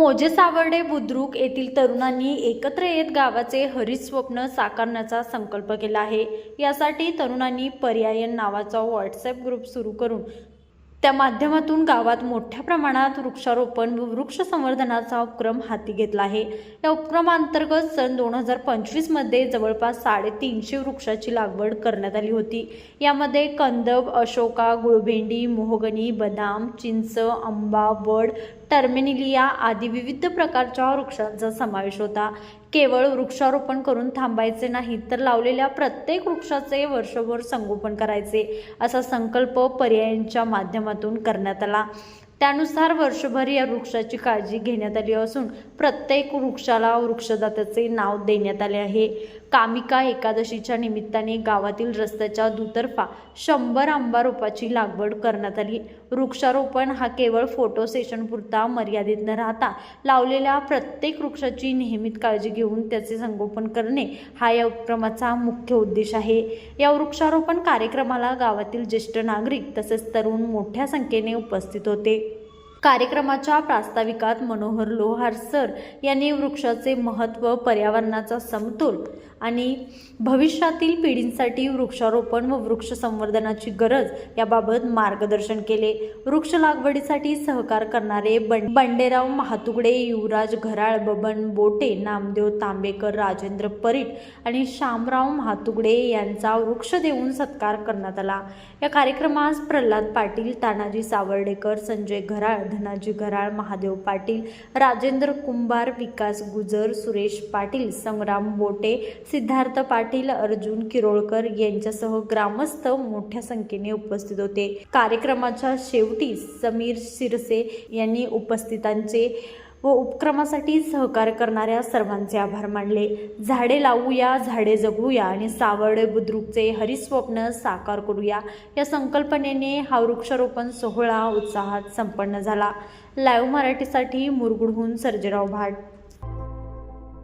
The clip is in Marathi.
मोजे सावर्डे बुद्रुक येथील तरुणांनी एकत्र येत गावाचे हरित स्वप्न साकारण्याचा संकल्प केला आहे। यासाठी तरुणांनी पर्यायन नावाचा व्हॉट्सॲप ग्रुप सुरू करून त्या माध्यमातून गावात मोठ्या प्रमाणात वृक्षारोपण व वृक्ष संवर्धनाचा उपक्रम हाती घेतला आहे। या उपक्रमांतर्गत सन 2025 मध्ये जवळपास 350 वृक्षाची लागवड करण्यात आली होती। यामध्ये कंदब, अशोका, गुळभेंडी, मोहगनी, बदाम, चिंच, आंबा, वड, टर्मेनिलिया आदी विविध प्रकारच्या वृक्षांचा समावेश होता। केवळ वृक्षारोपण करून थांबायचे नाही, तर लावलेल्या प्रत्येक वृक्षाचे वर्षभर संगोपन करायचे असा संकल्प पर्यायांच्या माध्यमातून करण्यात आला। त्यानुसार वर्षभर या वृक्षाची काळजी घेण्यात आली असून प्रत्येक वृक्षाला वृक्षदात्याचे नाव देण्यात आले आहे। कामिका एकादशीच्या निमित्ताने गावातील रस्त्याच्या दुतर्फा 100 आंबा रोपाची लागवड करण्यात आली। वृक्षारोपण हा केवळ फोटो सेशन पुरता मर्यादित न राहता लावलेल्या प्रत्येक वृक्षाची नियमित काळजी घेऊन त्याचे संगोपन करणे हा या उपक्रमाचा मुख्य उद्देश आहे। या वृक्षारोपण कार्यक्रमाला गावातील ज्येष्ठ नागरिक तसेच तरुण मोठ्या संख्येने उपस्थित होते। कार्यक्रमाच्या प्रास्ताविकात मनोहर लोहार सर यांनी वृक्षाचे महत्त्व, पर्यावरणाचा समतोल आणि भविष्यातील पिढींसाठी वृक्षारोपण व वृक्ष संवर्धनाची गरज याबाबत मार्गदर्शन केले। वृक्ष लागवडीसाठी सहकार करणारे बंडेराव महातुगडे, युवराज घराळ, बबन बोटे, नामदेव तांबेकर, राजेंद्र परीट आणि शामराव महातुगडे यांचा वृक्ष देऊन सत्कार करण्यात आला। या कार्यक्रमास प्रल्हाद पाटील, तानाजी सावर्डेकर, संजय घराळ, धनाजी घराळ, महादेव पाटील, राजेंद्र कुंभार, विकास गुजर, सुरेश पाटील, संग्राम बोटे, सिद्धार्थ पाटील, अर्जुन किरोळकर यांच्यासह ग्रामस्थ मोठ्या संख्येने उपस्थित होते। कार्यक्रमाच्या शेवटी समीर शिरसे यांनी उपस्थितांचे व उपक्रमासाठी सहकार्य करणाऱ्या सर्वांचे आभार मानले। झाडे लावूया, झाडे जगवूया आणि सावर्डे बुद्रुकचे हरित स्वप्न साकार करूया या संकल्पनेने हा वृक्षारोपण सोहळा उत्साहात संपन्न झाला। लाईव्ह मराठीसाठी मुरगुडहून सर्जेराव भाट।